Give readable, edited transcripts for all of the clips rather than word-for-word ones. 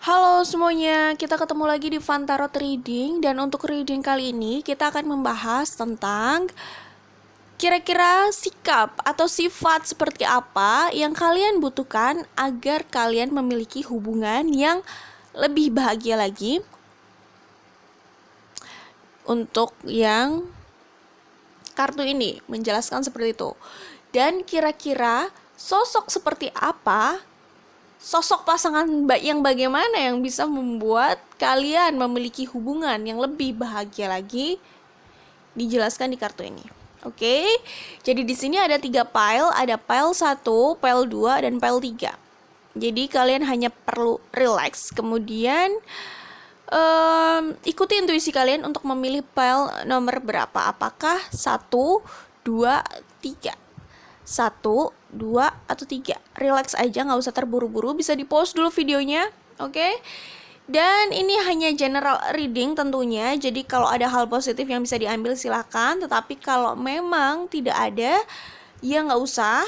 Halo semuanya, kita ketemu lagi di Fantaro Reading. Dan untuk reading kali ini kita akan membahas tentang kira-kira sikap atau sifat seperti apa yang kalian butuhkan agar kalian memiliki hubungan yang lebih bahagia lagi. Untuk yang kartu ini menjelaskan seperti itu. Dan kira-kira sosok seperti apa, sosok pasangan yang bagaimana yang bisa membuat kalian memiliki hubungan yang lebih bahagia lagi, dijelaskan di kartu ini. Oke, jadi di sini ada 3 pile, ada pile 1, pile 2, dan pile 3. Jadi kalian hanya perlu relax, kemudian ikuti intuisi kalian untuk memilih pile nomor berapa. Apakah 1, 2, 3, 1, 2, atau 3. Relax aja, gak usah terburu-buru. Bisa di pause dulu videonya. Oke. Dan ini hanya general reading tentunya. Jadi kalau ada hal positif yang bisa diambil silakan. Tetapi kalau memang tidak ada, ya gak usah.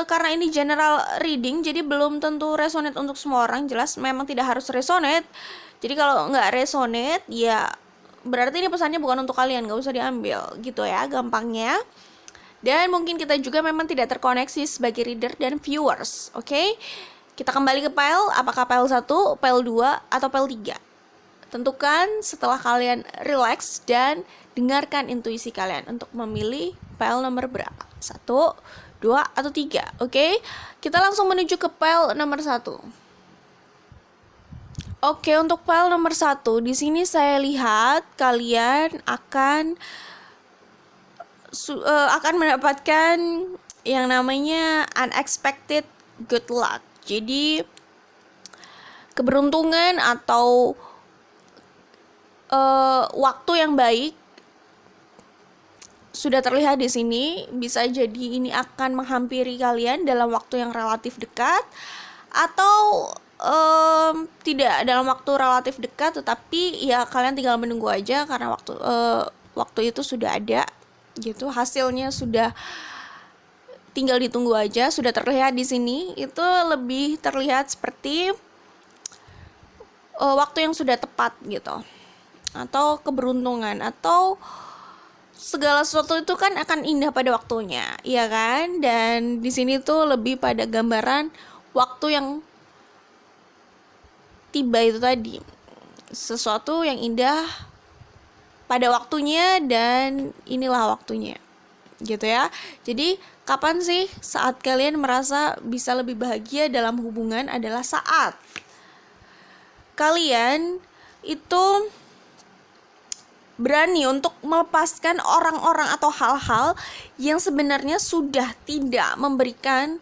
Karena ini general reading, jadi belum tentu resonate untuk semua orang. Jelas memang tidak harus resonate. Jadi kalau nggak resonate, ya berarti ini pesannya bukan untuk kalian, nggak usah diambil gitu ya, gampangnya. Dan mungkin kita juga memang tidak terkoneksi sebagai reader dan viewers. Oke? Kita kembali ke pile, apakah pile 1, pile 2, atau pile 3. Tentukan setelah kalian relax dan dengarkan intuisi kalian untuk memilih pile nomor berapa. 1, 2, atau 3. Oke? Kita langsung menuju ke pile nomor 1. Oke, untuk pile nomor 1, di sini saya lihat kalian akan mendapatkan yang namanya unexpected good luck. Jadi keberuntungan atau waktu yang baik sudah terlihat di sini. Bisa jadi ini akan menghampiri kalian dalam waktu yang relatif dekat, atau tidak dalam waktu relatif dekat, tetapi ya kalian tinggal menunggu aja karena waktu itu sudah ada gitu, hasilnya sudah tinggal ditunggu aja. Sudah terlihat di sini, itu lebih terlihat seperti waktu yang sudah tepat gitu, atau keberuntungan, atau segala sesuatu itu kan akan indah pada waktunya, ya kan? Dan di sini tuh lebih pada gambaran waktu yang tiba itu tadi, sesuatu yang indah pada waktunya, dan inilah waktunya gitu ya. Jadi kapan sih saat kalian merasa bisa lebih bahagia dalam hubungan? Adalah saat kalian itu berani untuk melepaskan orang-orang atau hal-hal yang sebenarnya sudah tidak memberikan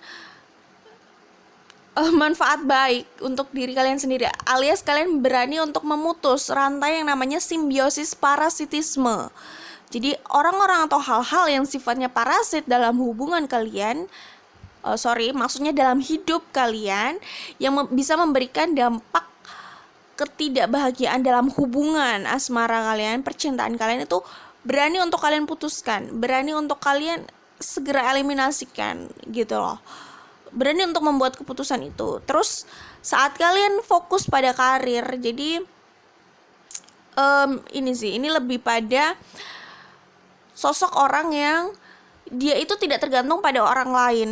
manfaat baik untuk diri kalian sendiri, alias kalian berani untuk memutus rantai yang namanya simbiosis parasitisme. Jadi orang-orang atau hal-hal yang sifatnya parasit dalam hubungan kalian, maksudnya dalam hidup kalian, yang bisa memberikan dampak ketidakbahagiaan dalam hubungan asmara kalian, percintaan kalian, itu berani untuk kalian putuskan, berani untuk kalian segera eliminasikan gitu loh. Berani untuk membuat keputusan itu. Terus saat kalian fokus pada karir, jadi ini lebih pada sosok orang yang dia itu tidak tergantung pada orang lain.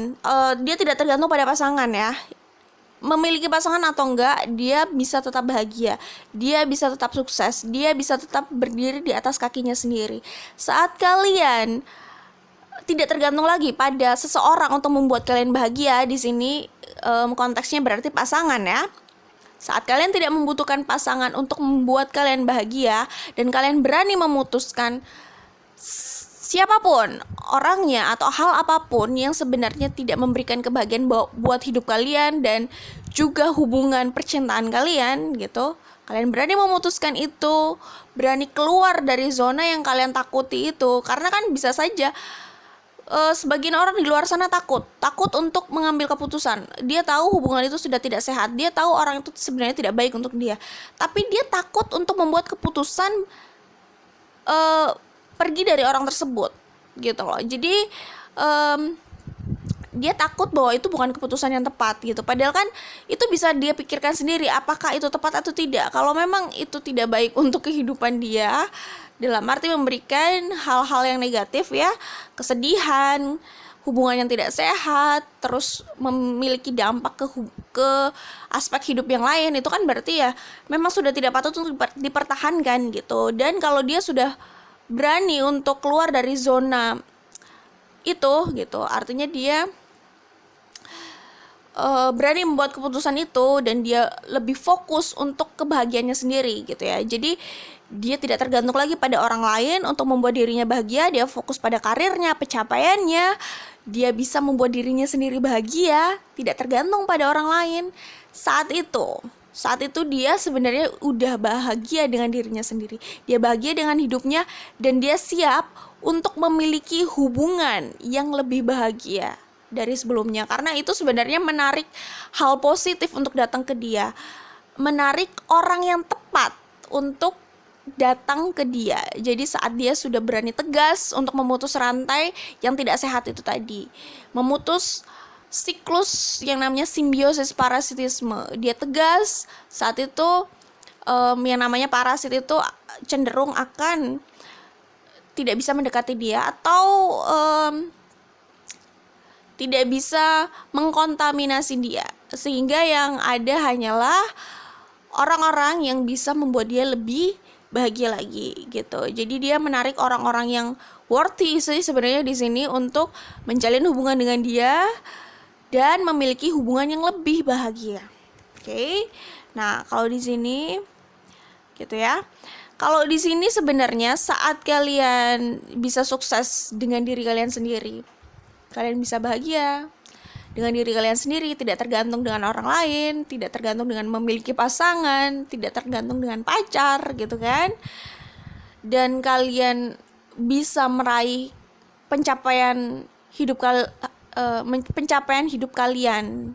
Dia tidak tergantung pada pasangan ya. Memiliki pasangan atau enggak, dia bisa tetap bahagia, dia bisa tetap sukses, dia bisa tetap berdiri di atas kakinya sendiri. Saat kalian tidak tergantung lagi pada seseorang untuk membuat kalian bahagia, di sini konteksnya berarti pasangan ya. Saat kalian tidak membutuhkan pasangan untuk membuat kalian bahagia, dan kalian berani memutuskan siapapun orangnya atau hal apapun yang sebenarnya tidak memberikan kebahagiaan buat hidup kalian dan juga hubungan percintaan kalian gitu, kalian berani memutuskan itu, berani keluar dari zona yang kalian takuti itu. Karena kan bisa saja sebagian orang di luar sana takut untuk mengambil keputusan. Dia tahu hubungan itu sudah tidak sehat, dia tahu orang itu sebenarnya tidak baik untuk dia, tapi dia takut untuk membuat keputusan pergi dari orang tersebut gitu loh. Jadi dia takut bahwa itu bukan keputusan yang tepat gitu. Padahal kan itu bisa dia pikirkan sendiri apakah itu tepat atau tidak. Kalau memang itu tidak baik untuk kehidupan dia, dalam arti memberikan hal-hal yang negatif ya, kesedihan, hubungan yang tidak sehat, terus memiliki dampak ke aspek hidup yang lain, itu kan berarti ya memang sudah tidak patut untuk dipertahankan gitu. Dan kalau dia sudah berani untuk keluar dari zona itu gitu, artinya dia berani membuat keputusan itu dan dia lebih fokus untuk kebahagiaannya sendiri gitu ya. Jadi dia tidak tergantung lagi pada orang lain untuk membuat dirinya bahagia. Dia fokus pada karirnya, pencapaiannya. Dia bisa membuat dirinya sendiri bahagia, tidak tergantung pada orang lain. Saat itu dia sebenarnya udah bahagia dengan dirinya sendiri. Dia bahagia dengan hidupnya dan dia siap untuk memiliki hubungan yang lebih bahagia dari sebelumnya, karena itu sebenarnya menarik hal positif untuk datang ke dia, menarik orang yang tepat untuk datang ke dia. Jadi saat dia sudah berani tegas untuk memutus rantai yang tidak sehat itu tadi, memutus siklus yang namanya simbiosis parasitisme, dia tegas. Saat itu yang namanya parasit itu cenderung akan tidak bisa mendekati dia atau tidak bisa mengkontaminasi dia, sehingga yang ada hanyalah orang-orang yang bisa membuat dia lebih bahagia lagi gitu. Jadi dia menarik orang-orang yang worthy sih sebenarnya di sini untuk menjalin hubungan dengan dia dan memiliki hubungan yang lebih bahagia. Oke. Nah, kalau di sini gitu ya. Kalau di sini sebenarnya saat kalian bisa sukses dengan diri kalian sendiri, kalian bisa bahagia dengan diri kalian sendiri, tidak tergantung dengan orang lain, tidak tergantung dengan memiliki pasangan, tidak tergantung dengan pacar gitu kan. Dan kalian bisa meraih pencapaian hidup kalian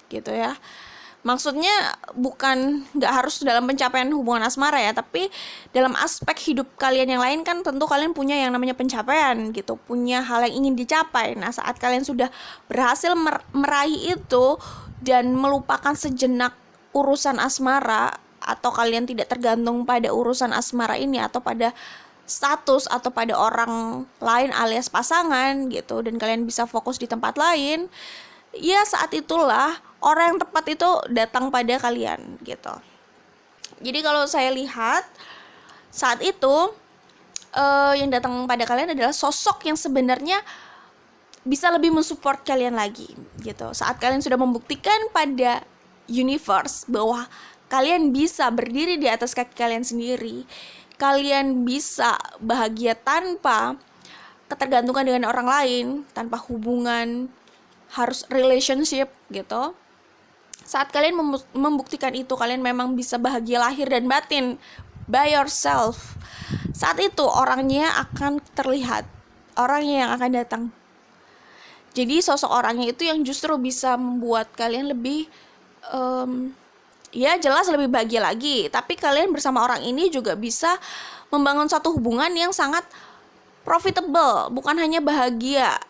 gitu ya. Maksudnya bukan nggak harus dalam pencapaian hubungan asmara ya, tapi dalam aspek hidup kalian yang lain kan tentu kalian punya yang namanya pencapaian gitu, punya hal yang ingin dicapai. Nah, saat kalian sudah berhasil meraih itu dan melupakan sejenak urusan asmara, atau kalian tidak tergantung pada urusan asmara ini atau pada status atau pada orang lain alias pasangan gitu, dan kalian bisa fokus di tempat lain, ya saat itulah orang yang tepat itu datang pada kalian gitu. Jadi kalau saya lihat saat itu yang datang pada kalian adalah sosok yang sebenarnya bisa lebih mensupport kalian lagi gitu. Saat kalian sudah membuktikan pada universe bahwa kalian bisa berdiri di atas kaki kalian sendiri, kalian bisa bahagia tanpa ketergantungan dengan orang lain, tanpa hubungan harus relationship gitu. Saat kalian membuktikan itu, kalian memang bisa bahagia lahir dan batin by yourself. Saat itu orangnya akan terlihat, orangnya yang akan datang. Jadi sosok orangnya itu yang justru bisa membuat kalian lebih ya jelas lebih bahagia lagi. Tapi kalian bersama orang ini juga bisa membangun satu hubungan yang sangat profitable. Bukan hanya bahagia,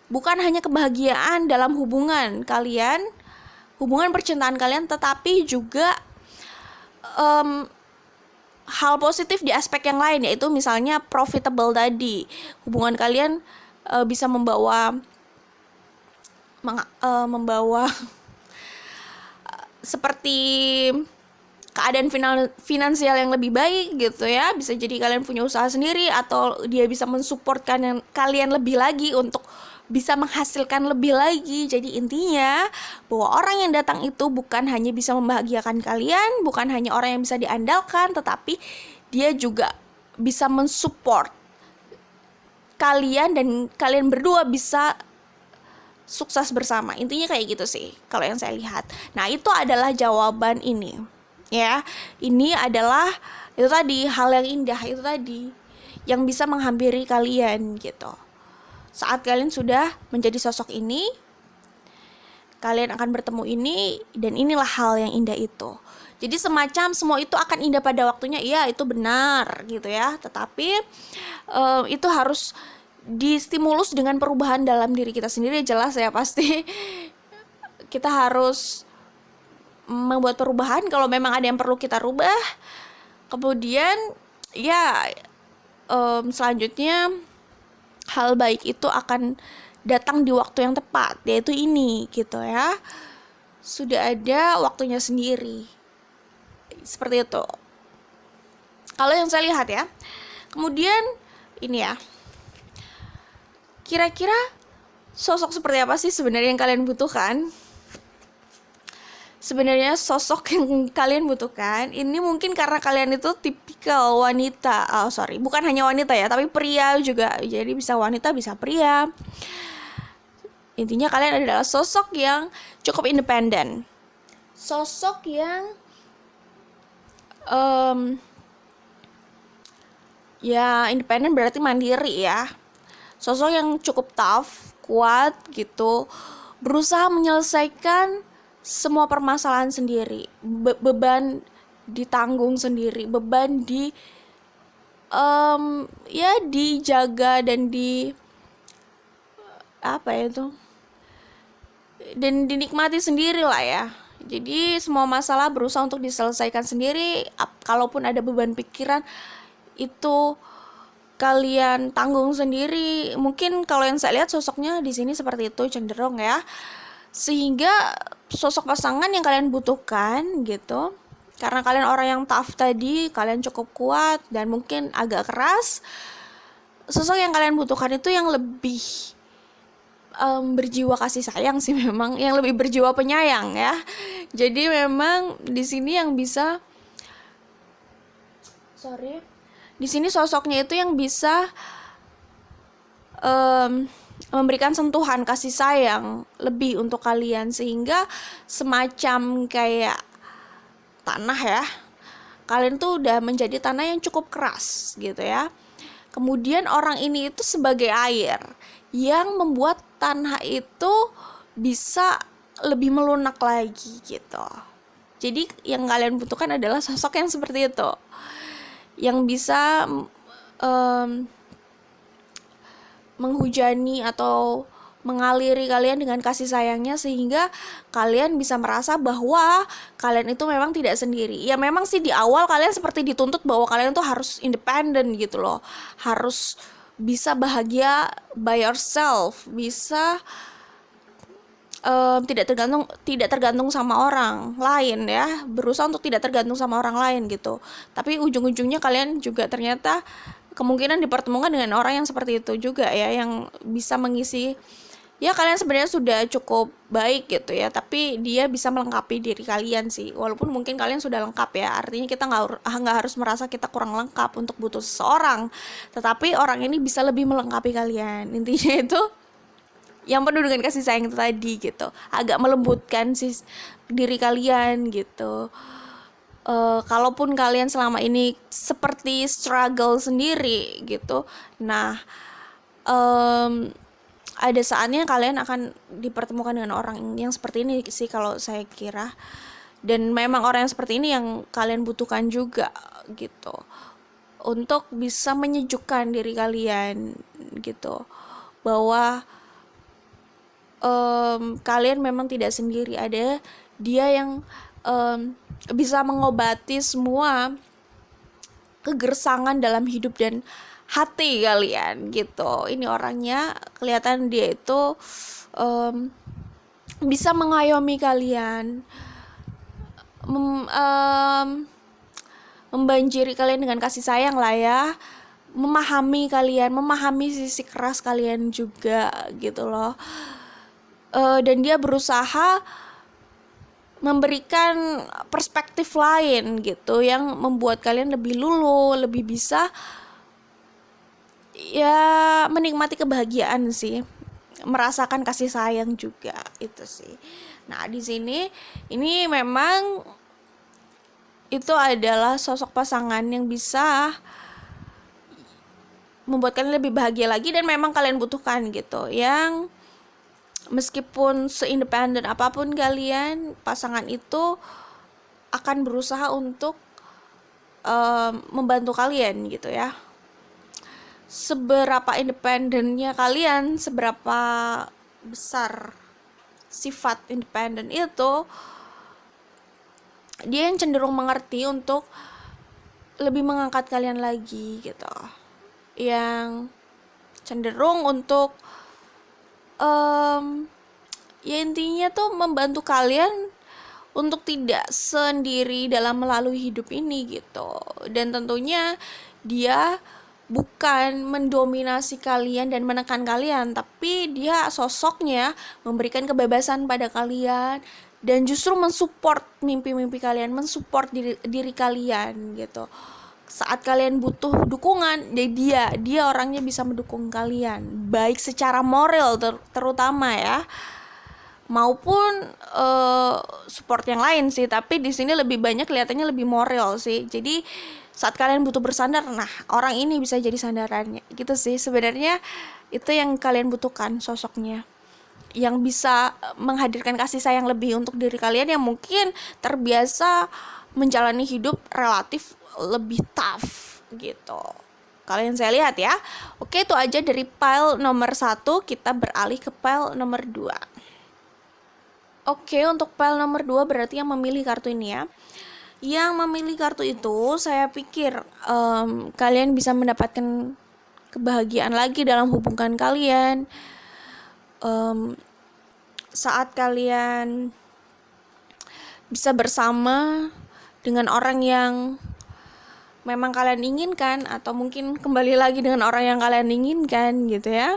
bukan hanya kebahagiaan dalam hubungan kalian, hubungan percintaan kalian, tetapi juga hal positif di aspek yang lain, yaitu misalnya profitable tadi. Hubungan kalian bisa membawa seperti keadaan finansial yang lebih baik gitu ya. Bisa jadi kalian punya usaha sendiri, atau dia bisa mensupport kalian lebih lagi untuk bisa menghasilkan lebih lagi. Jadi intinya bahwa orang yang datang itu bukan hanya bisa membahagiakan kalian, bukan hanya orang yang bisa diandalkan, tetapi dia juga bisa mensupport kalian dan kalian berdua bisa sukses bersama. Intinya kayak gitu sih kalau yang saya lihat. Nah, itu adalah jawaban ini ya. Ini adalah itu tadi, hal yang indah itu tadi yang bisa menghampiri kalian gitu. Saat kalian sudah menjadi sosok ini, kalian akan bertemu ini, dan inilah hal yang indah itu. Jadi semacam semua itu akan indah pada waktunya, iya itu benar gitu ya. Tetapi itu harus distimulus dengan perubahan dalam diri kita sendiri. Jelas ya, pasti kita harus membuat perubahan kalau memang ada yang perlu kita rubah. Kemudian ya selanjutnya hal baik itu akan datang di waktu yang tepat, yaitu ini gitu ya. Sudah ada waktunya sendiri. Seperti itu. Kalau yang saya lihat ya. Kemudian ini ya. Kira-kira sosok seperti apa sih sebenarnya yang kalian butuhkan? Sebenarnya sosok yang kalian butuhkan ini mungkin karena kalian itu tipikal wanita. Bukan hanya wanita ya, tapi pria juga. Jadi bisa wanita, bisa pria. Intinya kalian adalah sosok yang cukup independen. Sosok yang ya independen berarti mandiri ya. Sosok yang cukup tough, kuat gitu. Berusaha menyelesaikan semua permasalahan sendiri, beban ditanggung sendiri, beban ya dijaga dan dan dinikmati sendiri lah ya. Jadi semua masalah berusaha untuk diselesaikan sendiri. Kalaupun ada beban pikiran itu kalian tanggung sendiri. Mungkin kalau yang saya lihat sosoknya di sini seperti itu, cenderung ya. Sehingga sosok pasangan yang kalian butuhkan gitu, karena kalian orang yang tough tadi, kalian cukup kuat dan mungkin agak keras. Sosok yang kalian butuhkan itu yang lebih berjiwa kasih sayang sih, memang yang lebih berjiwa penyayang ya. Jadi memang di sini yang bisa di sini sosoknya itu yang bisa memberikan sentuhan kasih sayang lebih untuk kalian, sehingga semacam kayak tanah ya, kalian tuh udah menjadi tanah yang cukup keras gitu ya. Kemudian orang ini itu sebagai air yang membuat tanah itu bisa lebih melunak lagi gitu. Jadi yang kalian butuhkan adalah sosok yang seperti itu, yang bisa menghujani atau mengaliri kalian dengan kasih sayangnya, sehingga kalian bisa merasa bahwa kalian itu memang tidak sendiri. Ya memang sih di awal kalian seperti dituntut bahwa kalian tuh harus independen gitu loh, harus bisa bahagia by yourself, bisa tidak tergantung sama orang lain ya, berusaha untuk tidak tergantung sama orang lain gitu. Tapi ujung-ujungnya kalian juga ternyata kemungkinan dipertemukan dengan orang yang seperti itu juga ya, yang bisa mengisi ya kalian sebenarnya sudah cukup baik gitu ya, tapi dia bisa melengkapi diri kalian sih, walaupun mungkin kalian sudah lengkap ya. Artinya kita nggak harus merasa kita kurang lengkap untuk butuh seseorang, tetapi orang ini bisa lebih melengkapi kalian. Intinya itu yang penuh dengan kasih sayang itu tadi gitu, agak melembutkan sih diri kalian gitu. Kalaupun kalian selama ini seperti struggle sendiri gitu, nah ada saatnya kalian akan dipertemukan dengan orang yang seperti ini sih kalau saya kira. Dan memang orang yang seperti ini yang kalian butuhkan juga gitu, untuk bisa menyejukkan diri kalian gitu, bahwa kalian memang tidak sendiri, ada dia yang bisa mengobati semua kegersangan dalam hidup dan hati kalian gitu. Ini orangnya kelihatan dia itu bisa mengayomi kalian, membanjiri kalian dengan kasih sayang lah ya, memahami kalian, memahami sisi keras kalian juga gitu loh. Dan dia berusaha memberikan perspektif lain gitu, yang membuat kalian lebih luluh, lebih bisa ya menikmati kebahagiaan sih, merasakan kasih sayang juga itu sih. Nah di sini ini memang itu adalah sosok pasangan yang bisa membuat kalian lebih bahagia lagi, dan memang kalian butuhkan gitu, yang meskipun seindependen apapun kalian, pasangan itu akan berusaha untuk membantu kalian gitu ya. seberapa independennya kalian, seberapa besar sifat independen itu, dia yang cenderung mengerti untuk lebih mengangkat kalian lagi gitu, yang cenderung untuk ya intinya tuh membantu kalian untuk tidak sendiri dalam melalui hidup ini gitu. Dan tentunya dia bukan mendominasi kalian dan menekan kalian, tapi dia sosoknya memberikan kebebasan pada kalian dan justru mensupport mimpi-mimpi kalian, mensupport diri kalian gitu. Saat kalian butuh dukungan, dia orangnya bisa mendukung kalian, baik secara moral terutama ya, maupun support yang lain sih, tapi di sini lebih banyak kelihatannya lebih moral sih. Jadi saat kalian butuh bersandar, nah orang ini bisa jadi sandarannya gitu sih sebenarnya. Itu yang kalian butuhkan, sosoknya yang bisa menghadirkan kasih sayang lebih untuk diri kalian yang mungkin terbiasa menjalani hidup relatif lebih tough gitu. Kalian saya lihat ya. Oke, itu aja dari pile nomor 1. Kita beralih ke pile nomor 2. Oke, untuk pile nomor 2 berarti yang memilih kartu ini ya. Yang memilih kartu itu, saya pikir kalian bisa mendapatkan kebahagiaan lagi dalam hubungan kalian. Saat kalian bisa bersama dengan orang yang memang kalian inginkan, atau mungkin kembali lagi dengan orang yang kalian inginkan gitu ya.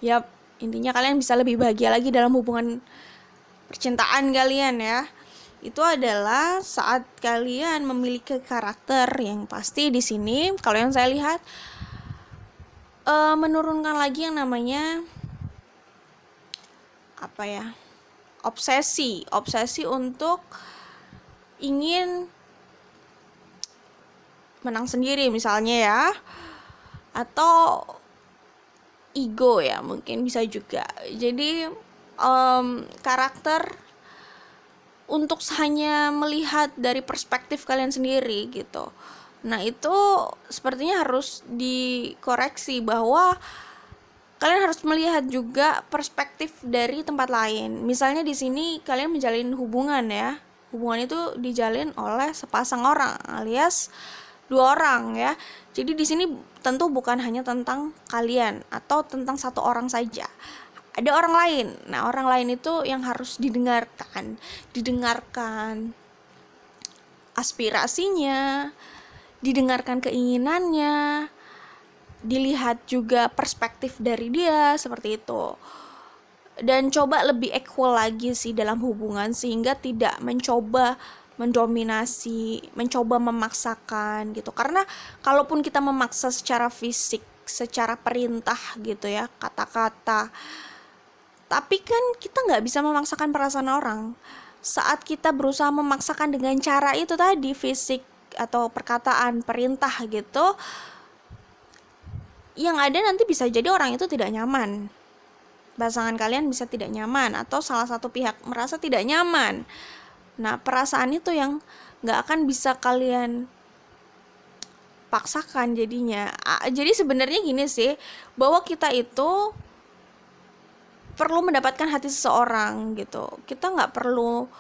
Yap, intinya kalian bisa lebih bahagia lagi dalam hubungan percintaan kalian ya. Itu adalah saat kalian memiliki karakter yang pasti di sini kalau yang saya lihat menurunkan lagi yang namanya apa ya? Obsesi untuk ingin menang sendiri misalnya ya, atau ego ya mungkin bisa juga. Jadi karakter untuk hanya melihat dari perspektif kalian sendiri gitu. Nah itu sepertinya harus dikoreksi, bahwa kalian harus melihat juga perspektif dari tempat lain. Misalnya di sini kalian menjalin hubungan ya. Hubungan itu dijalin oleh sepasang orang alias 2 orang ya. Jadi di sini tentu bukan hanya tentang kalian atau tentang 1 orang saja. Ada orang lain. Nah, orang lain itu yang harus didengarkan aspirasinya, didengarkan keinginannya, dilihat juga perspektif dari dia, seperti itu. Dan coba lebih equal lagi sih dalam hubungan, sehingga tidak mencoba mendominasi, mencoba memaksakan gitu. Karena kalaupun kita memaksa secara fisik, secara perintah gitu ya, kata-kata, tapi kan kita nggak bisa memaksakan perasaan orang. Saat kita berusaha memaksakan dengan cara itu tadi, fisik atau perkataan, perintah gitu, yang ada nanti bisa jadi orang itu tidak nyaman. Pasangan kalian bisa tidak nyaman, atau salah satu pihak merasa tidak nyaman. Nah, perasaan itu yang nggak akan bisa kalian paksakan jadinya. Jadi sebenarnya gini sih, bahwa kita itu perlu mendapatkan hati seseorang gitu. Kita nggak perlu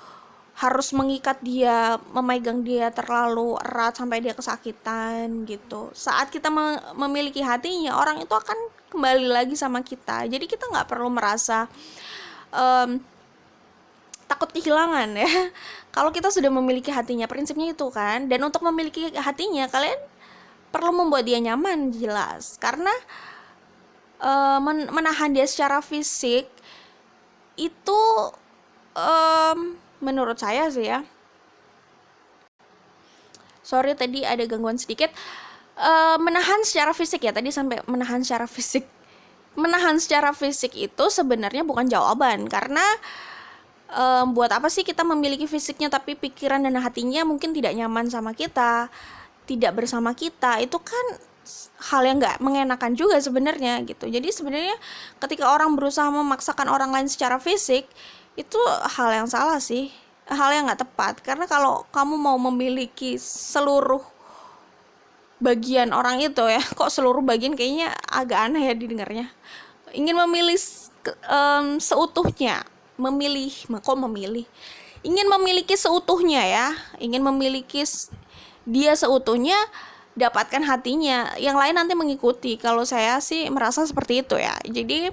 harus mengikat dia, memegang dia terlalu erat sampai dia kesakitan gitu. Saat kita memiliki hatinya, orang itu akan kembali lagi sama kita. Jadi kita nggak perlu merasa takut kehilangan ya. Kalau kita sudah memiliki hatinya, prinsipnya itu kan. Dan untuk memiliki hatinya, kalian perlu membuat dia nyaman, jelas. Karena menahan dia secara fisik itu menurut saya sih ya, sorry tadi ada gangguan sedikit, menahan secara fisik ya, tadi sampai menahan secara fisik. Menahan secara fisik itu sebenarnya bukan jawaban, karena buat apa sih kita memiliki fisiknya tapi pikiran dan hatinya mungkin tidak nyaman sama kita, tidak bersama kita. Itu kan hal yang nggak mengenakan juga sebenarnya gitu. Jadi sebenarnya ketika orang berusaha memaksakan orang lain secara fisik, itu hal yang salah sih, hal yang nggak tepat. Karena kalau kamu mau memiliki seluruh bagian orang itu ya, kok seluruh bagian kayaknya agak aneh ya didengarnya. Ingin memilih seutuhnya, ingin memiliki seutuhnya ya, ingin memiliki dia seutuhnya, dapatkan hatinya, yang lain nanti mengikuti. Kalau saya sih merasa seperti itu ya. Jadi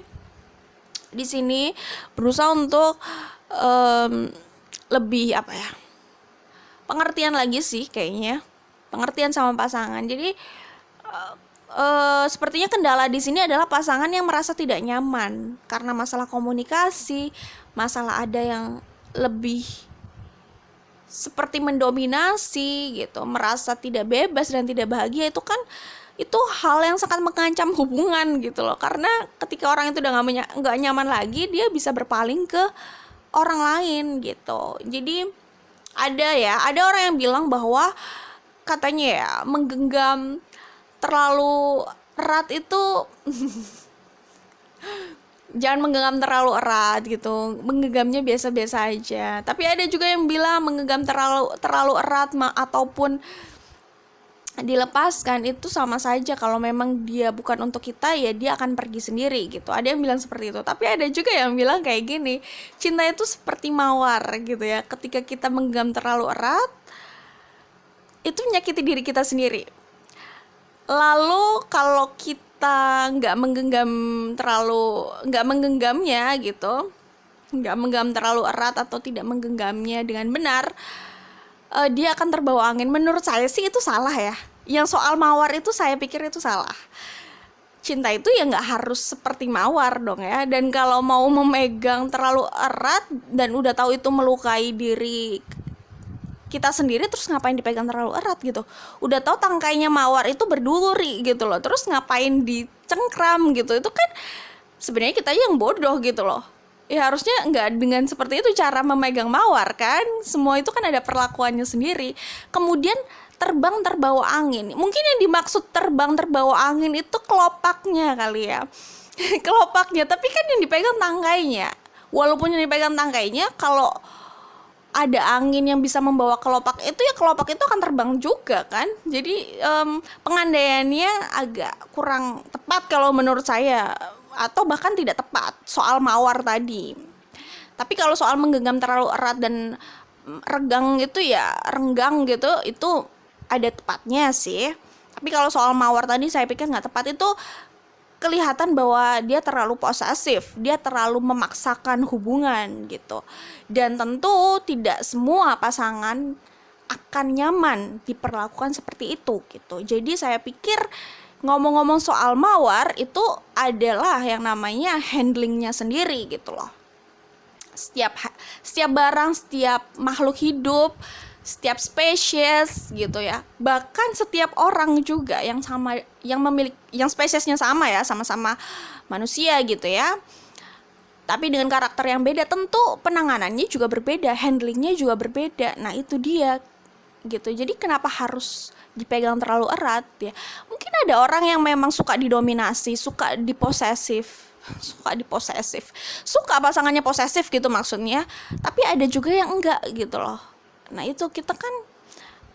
di sini berusaha untuk lebih apa ya, pengertian lagi sih kayaknya, pengertian sama pasangan. Jadi sepertinya kendala di sini adalah pasangan yang merasa tidak nyaman karena masalah komunikasi, masalah ada yang lebih seperti mendominasi gitu, merasa tidak bebas dan tidak bahagia. Itu hal yang sangat mengancam hubungan gitu loh, karena ketika orang itu udah nggak nyaman lagi, dia bisa berpaling ke orang lain gitu. Jadi ada orang yang bilang bahwa katanya ya, menggenggam terlalu erat itu jangan menggenggam terlalu erat gitu, menggenggamnya biasa-biasa aja. Tapi ada juga yang bilang menggenggam terlalu erat ataupun dilepaskan itu sama saja. Kalau memang dia bukan untuk kita, ya dia akan pergi sendiri gitu. Ada yang bilang seperti itu. Tapi ada juga yang bilang kayak gini, cinta itu seperti mawar gitu ya, ketika kita menggenggam terlalu erat itu menyakiti diri kita sendiri. Lalu kalau kita nggak menggenggamnya gitu, nggak menggenggam terlalu erat atau tidak menggenggamnya dengan benar, dia akan terbawa angin. Menurut saya sih itu salah ya. Yang soal mawar itu saya pikir itu salah. Cinta itu ya nggak harus seperti mawar dong ya. Dan kalau mau memegang terlalu erat dan udah tahu itu melukai diri kita sendiri, terus ngapain dipegang terlalu erat gitu. Udah tahu tangkainya mawar itu berduri gitu loh, terus ngapain dicengkram gitu. Itu kan sebenarnya kita yang bodoh gitu loh. Ya harusnya nggak dengan seperti itu cara memegang mawar kan. Semua itu kan ada perlakuannya sendiri. Kemudian terbang terbawa angin. Mungkin yang dimaksud terbang terbawa angin itu kelopaknya kali ya. Kelopaknya, tapi kan yang dipegang tangkainya. Walaupun yang dipegang tangkainya, kalau ada angin yang bisa membawa kelopak itu, ya kelopak itu akan terbang juga kan. Jadi pengandaiannya agak kurang tepat kalau menurut saya, atau bahkan tidak tepat soal mawar tadi. Tapi kalau soal menggenggam terlalu erat dan renggang gitu, itu ada tepatnya sih. Tapi kalau soal mawar tadi saya pikir nggak tepat. Itu kelihatan bahwa dia terlalu posesif, dia terlalu memaksakan hubungan gitu. Dan tentu tidak semua pasangan akan nyaman diperlakukan seperti itu gitu. Jadi saya pikir ngomong-ngomong soal mawar itu adalah yang namanya handlingnya sendiri gitu loh. Setiap barang, setiap makhluk hidup, setiap spesies gitu ya, bahkan setiap orang juga yang memiliki, yang spesiesnya sama ya, sama-sama manusia gitu ya, tapi dengan karakter yang beda, tentu penanganannya juga berbeda, handlingnya juga berbeda. Nah itu dia gitu. Jadi kenapa harus dipegang terlalu erat ya? Mungkin ada orang yang memang suka didominasi, suka suka pasangannya posesif gitu maksudnya. Tapi ada juga yang enggak gitu loh. Nah itu kita kan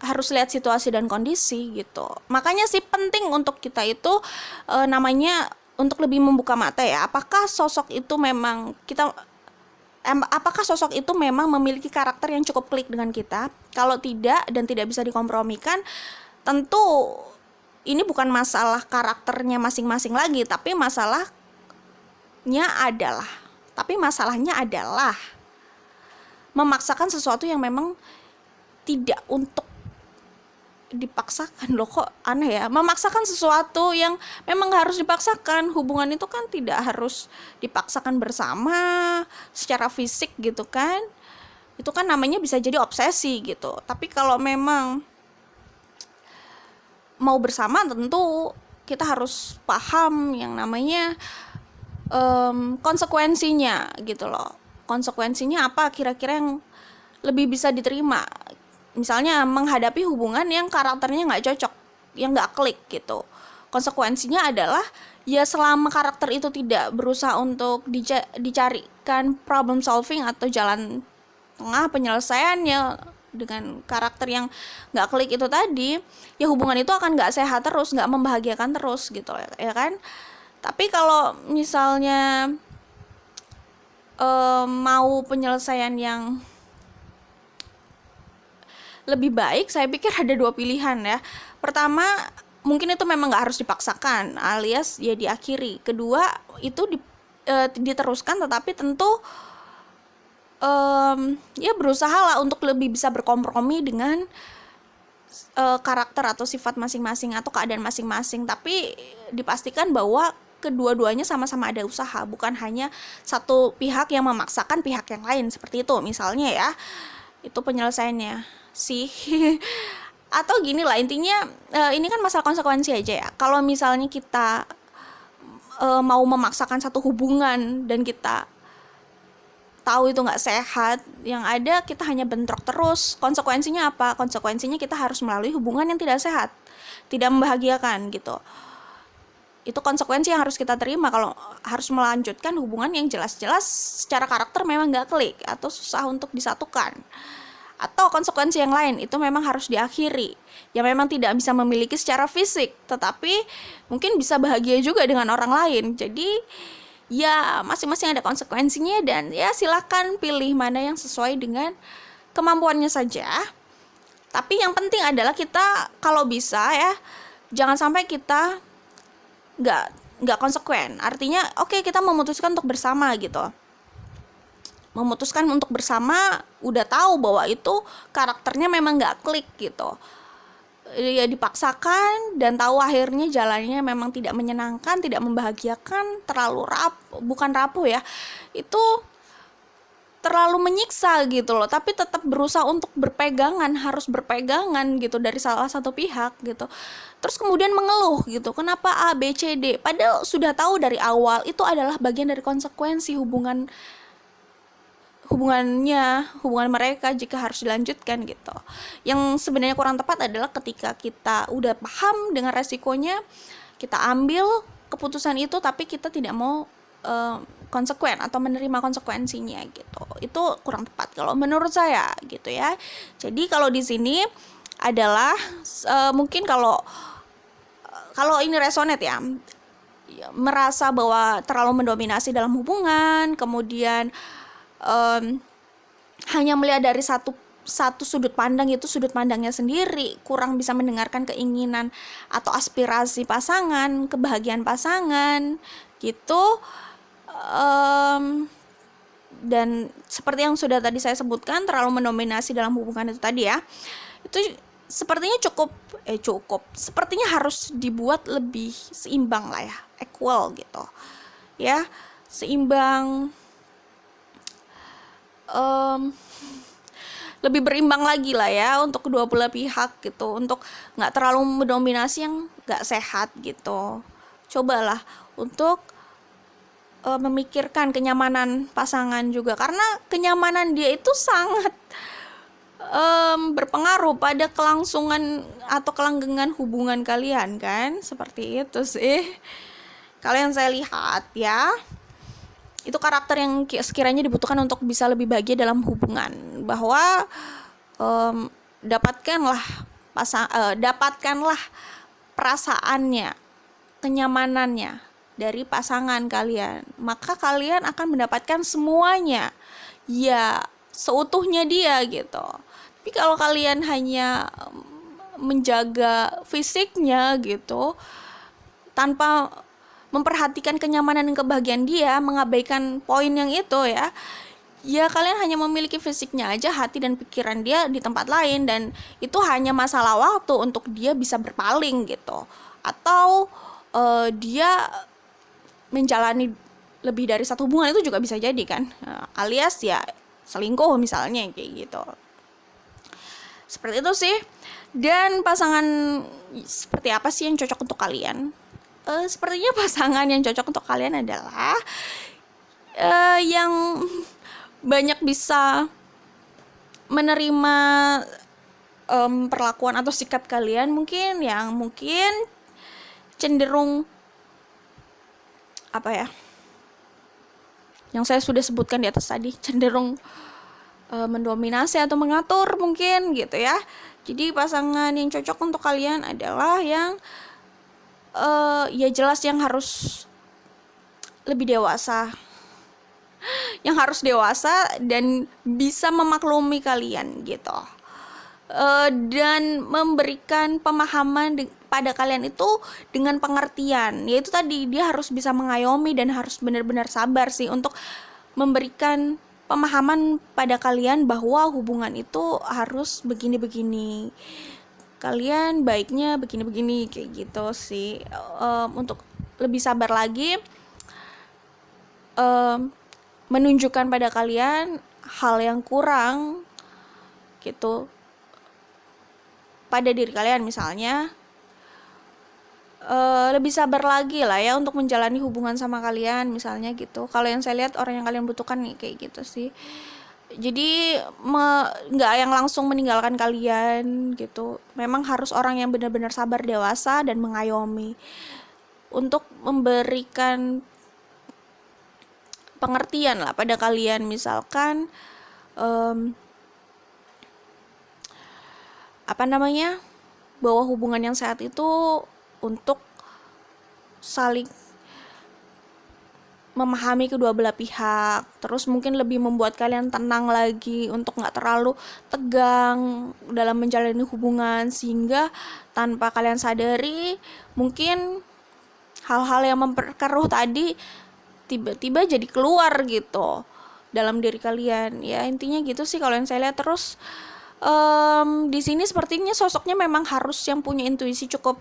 harus lihat situasi dan kondisi gitu. Makanya sih penting untuk kita itu namanya untuk lebih membuka mata ya. Apakah sosok itu memang memiliki karakter yang cukup klik dengan kita? Kalau tidak dan tidak bisa dikompromikan, tentu ini bukan masalah karakternya masing-masing lagi, tapi masalahnya adalah memaksakan sesuatu yang memang tidak untuk dipaksakan. Loh kok aneh ya, memaksakan sesuatu yang memang harus dipaksakan. Hubungan itu kan tidak harus dipaksakan bersama secara fisik gitu kan. Itu kan namanya bisa jadi obsesi gitu. Tapi kalau memang mau bersama, tentu kita harus paham yang namanya konsekuensinya gitu loh. Konsekuensinya apa kira-kira yang lebih bisa diterima. Misalnya menghadapi hubungan yang karakternya nggak cocok, yang nggak klik gitu. Konsekuensinya adalah ya selama karakter itu tidak berusaha untuk dicarikan problem solving atau jalan tengah penyelesaiannya dengan karakter yang nggak klik itu tadi, ya hubungan itu akan nggak sehat terus, nggak membahagiakan terus gitu ya kan. Tapi kalau misalnya mau penyelesaian yang lebih baik, saya pikir ada dua pilihan ya. Pertama, mungkin itu memang nggak harus dipaksakan, alias ya diakhiri. Kedua, itu diteruskan, tetapi tentu ya berusaha lah untuk lebih bisa berkompromi dengan karakter atau sifat masing-masing atau keadaan masing-masing. Tapi dipastikan bahwa kedua-duanya sama-sama ada usaha, bukan hanya satu pihak yang memaksakan pihak yang lain seperti itu. Misalnya ya, itu penyelesaiannya sih. Atau gini lah, intinya ini kan masalah konsekuensi aja ya. Kalau misalnya kita mau memaksakan satu hubungan dan kita tahu itu nggak sehat, yang ada kita hanya bentrok terus. Konsekuensinya apa? Konsekuensinya kita harus melalui hubungan yang tidak sehat, tidak membahagiakan gitu. Itu konsekuensi yang harus kita terima kalau harus melanjutkan hubungan yang jelas-jelas secara karakter memang nggak klik atau susah untuk disatukan. Atau konsekuensi yang lain, itu memang harus diakhiri, yang memang tidak bisa memiliki secara fisik, tetapi mungkin bisa bahagia juga dengan orang lain. Jadi ya masing-masing ada konsekuensinya, dan ya silakan pilih mana yang sesuai dengan kemampuannya saja. Tapi yang penting adalah kita kalau bisa ya, jangan sampai kita nggak konsekuen. Artinya oke, kita memutuskan untuk bersama gitu, memutuskan untuk bersama, udah tahu bahwa itu karakternya memang nggak klik gitu, ya dipaksakan dan tahu akhirnya jalannya memang tidak menyenangkan, tidak membahagiakan, terlalu bukan rapuh ya, itu terlalu menyiksa gitu loh. Tapi tetap berusaha untuk harus berpegangan gitu dari salah satu pihak gitu, terus kemudian mengeluh gitu, kenapa A, B, C, D, padahal sudah tahu dari awal itu adalah bagian dari konsekuensi hubungan mereka jika harus dilanjutkan gitu. Yang sebenarnya kurang tepat adalah ketika kita udah paham dengan resikonya, kita ambil keputusan itu tapi kita tidak mau konsekuen atau menerima konsekuensinya gitu. Itu kurang tepat kalau menurut saya gitu ya. Jadi kalau di sini adalah mungkin kalau ini resonate ya, merasa bahwa terlalu mendominasi dalam hubungan, kemudian hanya melihat dari satu sudut pandang, itu sudut pandangnya sendiri, kurang bisa mendengarkan keinginan atau aspirasi pasangan, kebahagiaan pasangan gitu. Dan seperti yang sudah tadi saya sebutkan, terlalu mendominasi dalam hubungan itu tadi ya, itu sepertinya sepertinya harus dibuat lebih seimbang lah ya, equal gitu ya, seimbang, lebih berimbang lagi lah ya untuk kedua belah pihak gitu, untuk nggak terlalu mendominasi yang nggak sehat gitu. Cobalah untuk memikirkan kenyamanan pasangan juga, karena kenyamanan dia itu sangat berpengaruh pada kelangsungan atau kelanggengan hubungan kalian kan, seperti itu sih kalau yang saya lihat ya. Itu karakter yang sekiranya dibutuhkan untuk bisa lebih bahagia dalam hubungan, bahwa dapatkanlah perasaannya, kenyamanannya dari pasangan kalian, maka kalian akan mendapatkan semuanya ya, seutuhnya dia gitu. Tapi kalau kalian hanya menjaga fisiknya gitu tanpa memperhatikan kenyamanan dan kebahagiaan dia, mengabaikan poin yang itu ya kalian hanya memiliki fisiknya aja, hati dan pikiran dia di tempat lain, dan itu hanya masalah waktu untuk dia bisa berpaling gitu, atau dia menjalani lebih dari satu hubungan, itu juga bisa jadi kan, alias ya selingkuh misalnya kayak gitu. Seperti itu sih. Dan pasangan seperti apa sih yang cocok untuk kalian? Sepertinya pasangan yang cocok untuk kalian adalah yang banyak bisa menerima perlakuan atau sikap kalian, mungkin cenderung apa ya, yang saya sudah sebutkan di atas tadi, cenderung mendominasi atau mengatur mungkin gitu ya. Jadi pasangan yang cocok untuk kalian adalah yang ya jelas yang harus lebih dewasa, yang harus dewasa dan bisa memaklumi kalian gitu. Dan memberikan pemahaman pada kalian itu dengan pengertian, yaitu tadi dia harus bisa mengayomi dan harus benar-benar sabar sih untuk memberikan pemahaman pada kalian bahwa hubungan itu harus begini-begini, kalian baiknya begini-begini kayak gitu sih. Untuk lebih sabar lagi, menunjukkan pada kalian hal yang kurang gitu pada diri kalian, misalnya lebih sabar lagi lah ya untuk menjalani hubungan sama kalian misalnya gitu. Kalau yang saya lihat orang yang kalian butuhkan nih kayak gitu sih. Jadi nggak yang langsung meninggalkan kalian gitu. Memang harus orang yang benar-benar sabar, dewasa dan mengayomi untuk memberikan pengertian lah pada kalian. Misalkan bahwa hubungan yang sehat itu untuk saling memahami kedua belah pihak, terus mungkin lebih membuat kalian tenang lagi untuk nggak terlalu tegang dalam menjalani hubungan, sehingga tanpa kalian sadari mungkin hal-hal yang memperkeruh tadi tiba-tiba jadi keluar gitu dalam diri kalian. Ya intinya gitu sih kalau yang saya lihat. Terus di sini sepertinya sosoknya memang harus yang punya intuisi cukup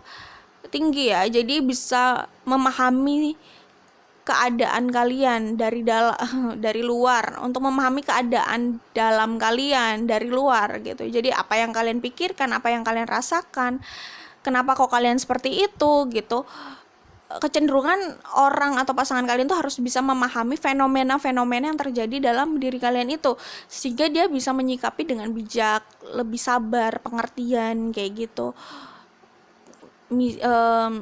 tinggi ya, jadi bisa memahami keadaan kalian dari dalam dari luar, untuk memahami keadaan dalam kalian dari luar gitu. Jadi apa yang kalian pikirkan, apa yang kalian rasakan, kenapa kok kalian seperti itu gitu. Kecenderungan orang atau pasangan kalian tuh harus bisa memahami fenomena-fenomena yang terjadi dalam diri kalian itu, sehingga dia bisa menyikapi dengan bijak, lebih sabar, pengertian kayak gitu.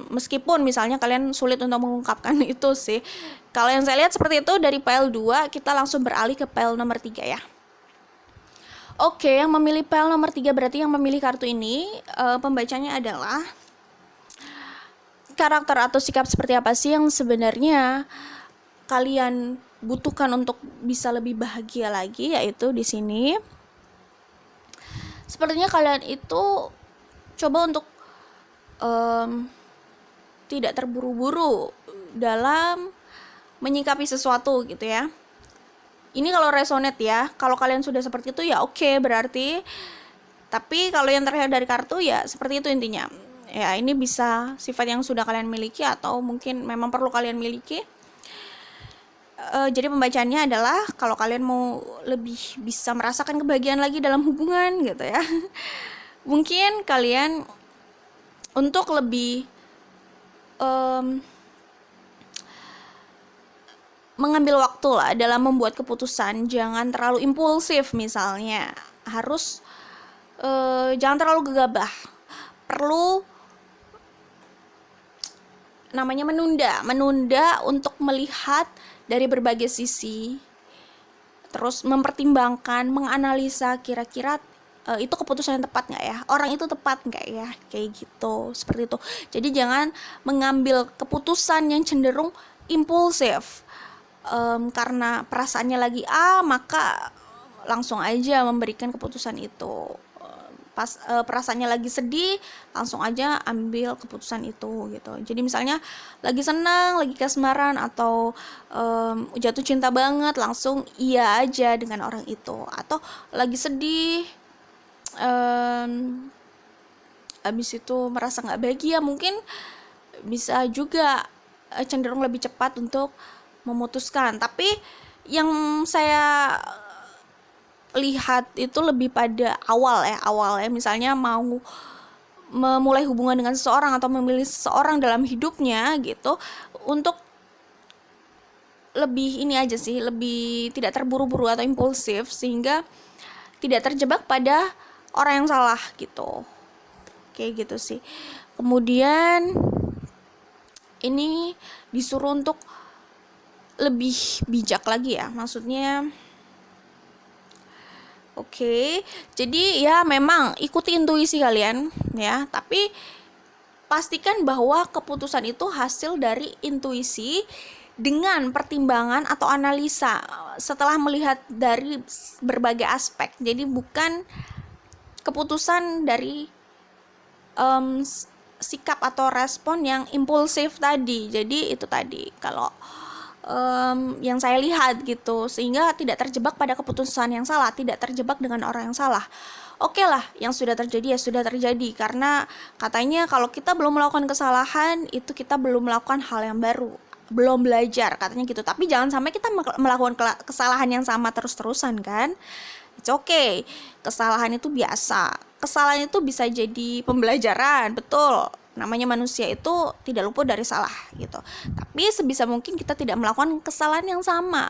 Meskipun misalnya kalian sulit untuk mengungkapkan itu sih. Kalau yang saya lihat seperti itu dari pile 2, kita langsung beralih ke pile nomor 3 ya. Oke, yang memilih pile nomor 3 berarti yang memilih kartu ini pembacanya adalah karakter atau sikap seperti apa sih yang sebenarnya kalian butuhkan untuk bisa lebih bahagia lagi, yaitu di sini sepertinya kalian itu coba untuk tidak terburu-buru dalam menyikapi sesuatu gitu ya. Ini kalau resonate ya, kalau kalian sudah seperti itu ya oke, berarti. Tapi kalau yang terlihat dari kartu ya seperti itu intinya. Ya ini bisa sifat yang sudah kalian miliki atau mungkin memang perlu kalian miliki. Jadi pembacaannya adalah kalau kalian mau lebih bisa merasakan kebahagiaan lagi dalam hubungan gitu ya. Mungkin kalian untuk lebih mengambil waktu lah dalam membuat keputusan, jangan terlalu impulsif misalnya, harus jangan terlalu gegabah, perlu namanya menunda untuk melihat dari berbagai sisi, terus mempertimbangkan, menganalisa kira-kira itu keputusan yang tepat nggak ya, orang itu tepat nggak ya, kayak gitu, seperti itu. Jadi jangan mengambil keputusan yang cenderung impulsif karena perasaannya lagi maka langsung aja memberikan keputusan itu. Pas perasaannya lagi sedih, langsung aja ambil keputusan itu gitu. Jadi misalnya lagi senang, lagi kasmaran, atau jatuh cinta banget, langsung iya aja dengan orang itu. Atau lagi sedih, abis itu merasa nggak bahagia, mungkin bisa juga cenderung lebih cepat untuk memutuskan. Tapi yang saya lihat itu lebih pada awal ya, misalnya mau memulai hubungan dengan seseorang atau memilih seseorang dalam hidupnya gitu, untuk lebih ini aja sih, lebih tidak terburu-buru atau impulsif, sehingga tidak terjebak pada orang yang salah gitu, kayak gitu sih. Kemudian ini disuruh untuk lebih bijak lagi ya, maksudnya Oke, jadi ya memang ikuti intuisi kalian ya, tapi pastikan bahwa keputusan itu hasil dari intuisi dengan pertimbangan atau analisa setelah melihat dari berbagai aspek. Jadi bukan keputusan dari sikap atau respon yang impulsif tadi. Jadi itu tadi kalau yang saya lihat gitu, sehingga tidak terjebak pada keputusan yang salah, tidak terjebak dengan orang yang salah. Oke lah, yang sudah terjadi ya sudah terjadi, karena katanya kalau kita belum melakukan kesalahan itu kita belum melakukan hal yang baru, belum belajar katanya gitu. Tapi jangan sampai kita melakukan kesalahan yang sama terus-terusan kan. It's okay, kesalahan itu biasa, kesalahan itu bisa jadi pembelajaran, betul. Namanya manusia itu tidak luput dari salah gitu. Tapi sebisa mungkin kita tidak melakukan kesalahan yang sama.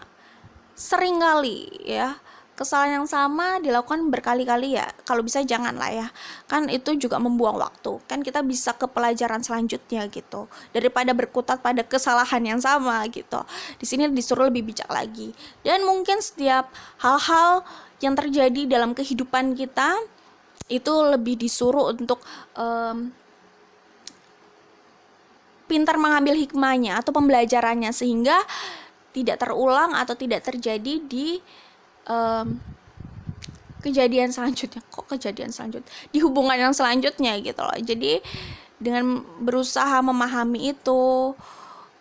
Sering kali ya, kesalahan yang sama dilakukan berkali-kali ya. Kalau bisa jangan lah ya. Kan itu juga membuang waktu. Kan kita bisa ke pelajaran selanjutnya gitu. Daripada berkutat pada kesalahan yang sama gitu. Di sini disuruh lebih bijak lagi. Dan mungkin setiap hal-hal yang terjadi dalam kehidupan kita itu lebih disuruh untuk pintar mengambil hikmahnya atau pembelajarannya, sehingga tidak terulang atau tidak terjadi di kejadian selanjutnya. Di hubungan yang selanjutnya gitu loh. Jadi dengan berusaha memahami itu,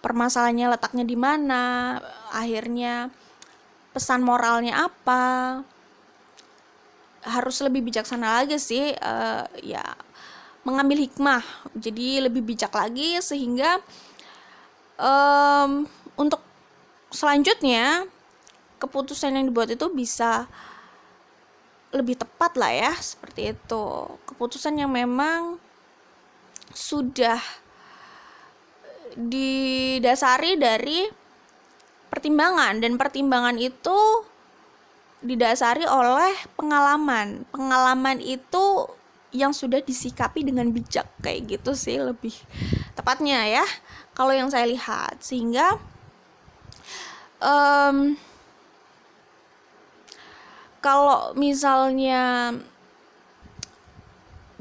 permasalahannya letaknya di mana, akhirnya pesan moralnya apa, harus lebih bijaksana lagi sih, ya mengambil hikmah, jadi lebih bijak lagi, sehingga untuk selanjutnya keputusan yang dibuat itu bisa lebih tepat lah ya, seperti itu. Keputusan yang memang sudah didasari dari pertimbangan, dan pertimbangan itu didasari oleh pengalaman itu yang sudah disikapi dengan bijak, kayak gitu sih lebih tepatnya ya kalau yang saya lihat. Sehingga kalau misalnya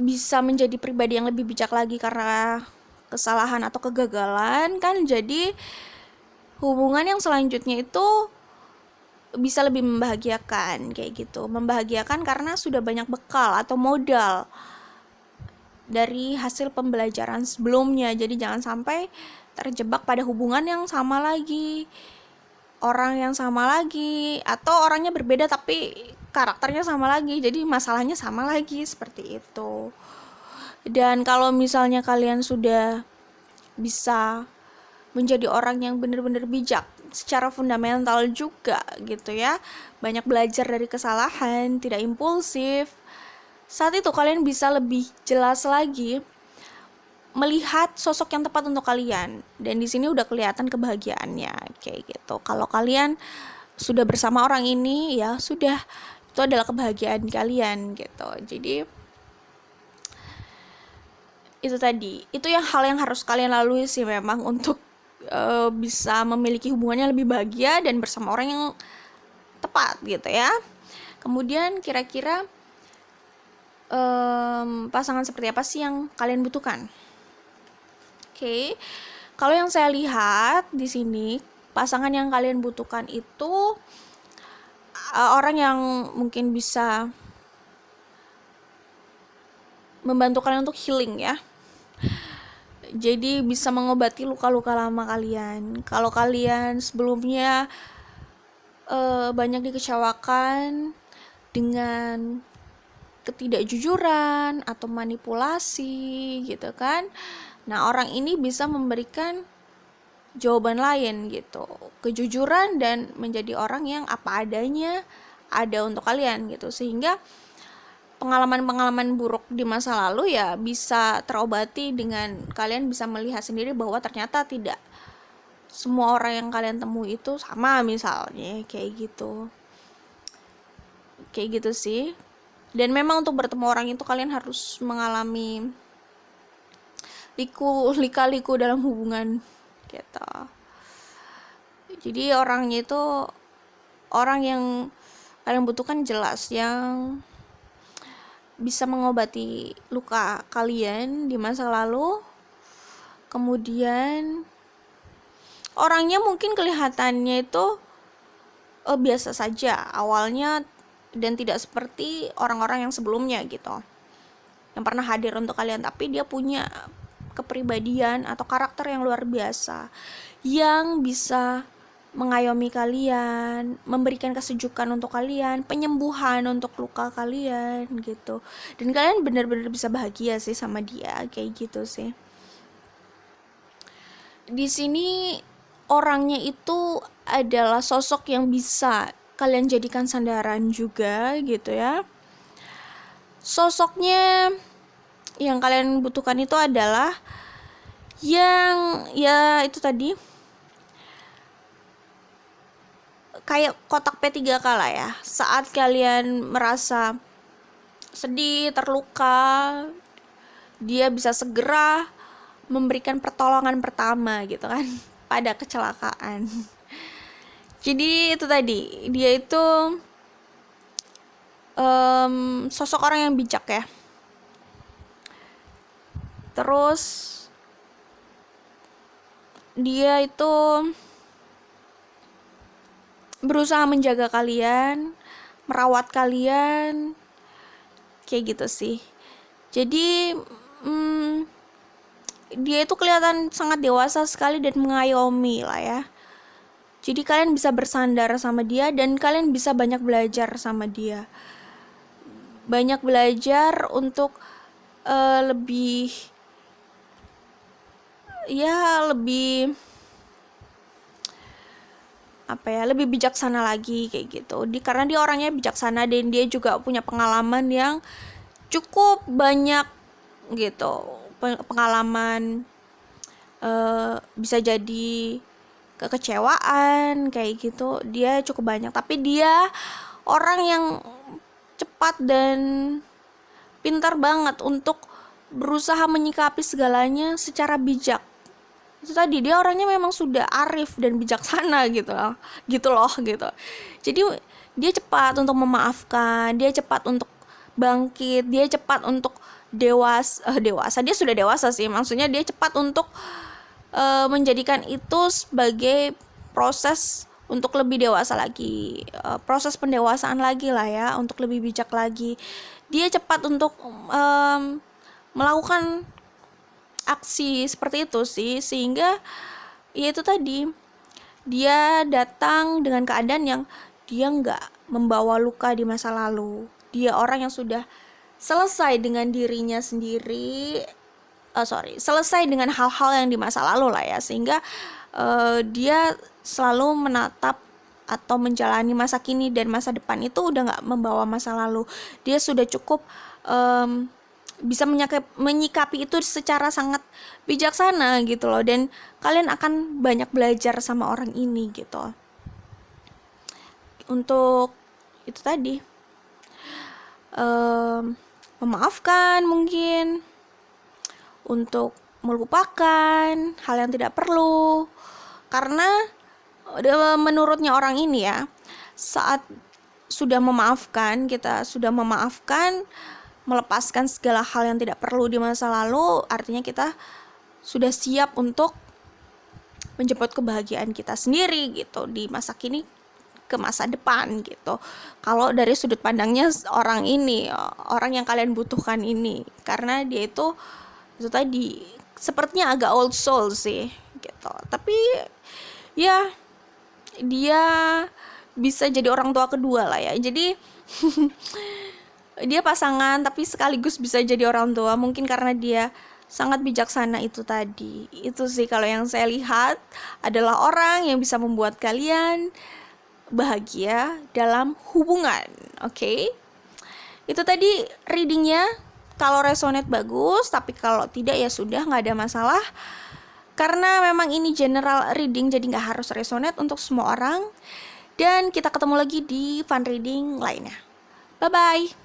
bisa menjadi pribadi yang lebih bijak lagi karena kesalahan atau kegagalan, kan jadi hubungan yang selanjutnya itu bisa lebih membahagiakan, kayak gitu. Membahagiakan karena sudah banyak bekal atau modal dari hasil pembelajaran sebelumnya. Jadi jangan sampai terjebak pada hubungan yang sama lagi, orang yang sama lagi, atau orangnya berbeda tapi karakternya sama lagi, jadi masalahnya sama lagi, seperti itu. Dan kalau misalnya kalian sudah bisa menjadi orang yang benar-benar bijak secara fundamental juga gitu ya, banyak belajar dari kesalahan, tidak impulsif, saat itu kalian bisa lebih jelas lagi melihat sosok yang tepat untuk kalian. Dan di sini udah kelihatan kebahagiaannya, kayak gitu. Kalau kalian sudah bersama orang ini, ya sudah, itu adalah kebahagiaan kalian gitu. Jadi itu tadi, itu hal yang harus kalian lalui sih memang untuk bisa memiliki hubungan yang lebih bahagia dan bersama orang yang tepat gitu ya. Kemudian kira-kira pasangan seperti apa sih yang kalian butuhkan? Oke, kalau yang saya lihat di sini, pasangan yang kalian butuhkan itu orang yang mungkin bisa membantu kalian untuk healing ya. Jadi bisa mengobati luka-luka lama kalian. Kalau kalian sebelumnya banyak dikecewakan dengan ketidakjujuran atau manipulasi gitu kan. Nah, orang ini bisa memberikan jawaban lain gitu, kejujuran, dan menjadi orang yang apa adanya ada untuk kalian gitu, sehingga pengalaman-pengalaman buruk di masa lalu ya bisa terobati dengan kalian bisa melihat sendiri bahwa ternyata tidak semua orang yang kalian temui itu sama, misalnya kayak gitu sih. Dan memang untuk bertemu orang itu kalian harus mengalami lika-liku dalam hubungan gitu. Jadi orangnya itu orang yang kalian butuhkan jelas, yang bisa mengobati luka kalian di masa lalu. Kemudian orangnya mungkin kelihatannya itu biasa saja awalnya dan tidak seperti orang-orang yang sebelumnya gitu, yang pernah hadir untuk kalian, tapi dia punya kepribadian atau karakter yang luar biasa yang bisa mengayomi kalian, memberikan kesejukan untuk kalian, penyembuhan untuk luka kalian gitu. Dan kalian benar-benar bisa bahagia sih sama dia, kayak gitu sih. Di sini orangnya itu adalah sosok yang bisa kalian jadikan sandaran juga gitu ya. Sosoknya yang kalian butuhkan itu adalah yang ya itu tadi, kayak kotak P3K lah ya. Saat kalian merasa sedih, terluka, dia bisa segera memberikan pertolongan pertama gitu kan pada kecelakaan. Jadi itu tadi, dia itu sosok orang yang bijak ya. Terus dia itu berusaha menjaga kalian, merawat kalian, kayak gitu sih. Jadi dia itu kelihatan sangat dewasa sekali dan mengayomi lah ya. Jadi kalian bisa bersandar sama dia dan kalian bisa banyak belajar sama dia. Banyak belajar untuk lebih lebih bijaksana lagi kayak gitu. Karena dia orangnya bijaksana dan dia juga punya pengalaman yang cukup banyak gitu. Pengalaman bisa jadi kekecewaan kayak gitu, dia cukup banyak. Tapi dia orang yang cepat dan pintar banget untuk berusaha menyikapi segalanya secara bijak. Itu tadi, dia orangnya memang sudah arif dan bijaksana gitu loh. Jadi dia cepat untuk memaafkan, dia cepat untuk bangkit, dia cepat untuk dewasa. Dia sudah dewasa sih, maksudnya dia cepat untuk menjadikan itu sebagai proses untuk lebih dewasa lagi, proses pendewasaan lagi lah ya, untuk lebih bijak lagi. Dia cepat untuk melakukan aksi seperti itu sih, sehingga ya itu tadi, dia datang dengan keadaan yang dia nggak membawa luka di masa lalu. Dia orang yang sudah selesai dengan dirinya sendiri, selesai dengan hal-hal yang di masa lalu lah ya, sehingga dia selalu menatap atau menjalani masa kini dan masa depan itu udah nggak membawa masa lalu. Dia sudah cukup bisa menyikapi itu secara sangat bijaksana gitu loh, dan kalian akan banyak belajar sama orang ini gitu. Untuk itu tadi, memaafkan mungkin, untuk melupakan hal yang tidak perlu. Karena menurutnya orang ini ya, saat sudah memaafkan, kita sudah memaafkan, melepaskan segala hal yang tidak perlu di masa lalu, artinya kita sudah siap untuk menjemput kebahagiaan kita sendiri gitu di masa kini ke masa depan gitu. Kalau dari sudut pandangnya orang ini, orang yang kalian butuhkan ini, karena dia itu tadi sepertinya agak old soul sih gitu. Tapi ya dia bisa jadi orang tua kedua lah ya. Jadi dia pasangan tapi sekaligus bisa jadi orang tua, mungkin karena dia sangat bijaksana itu tadi. Itu sih kalau yang saya lihat, adalah orang yang bisa membuat kalian bahagia dalam hubungan. Oke? Itu tadi readingnya. Kalau resonate bagus, tapi kalau tidak ya sudah, nggak ada masalah. Karena memang ini general reading, jadi nggak harus resonate untuk semua orang. Dan kita ketemu lagi di fun reading lainnya. Bye-bye.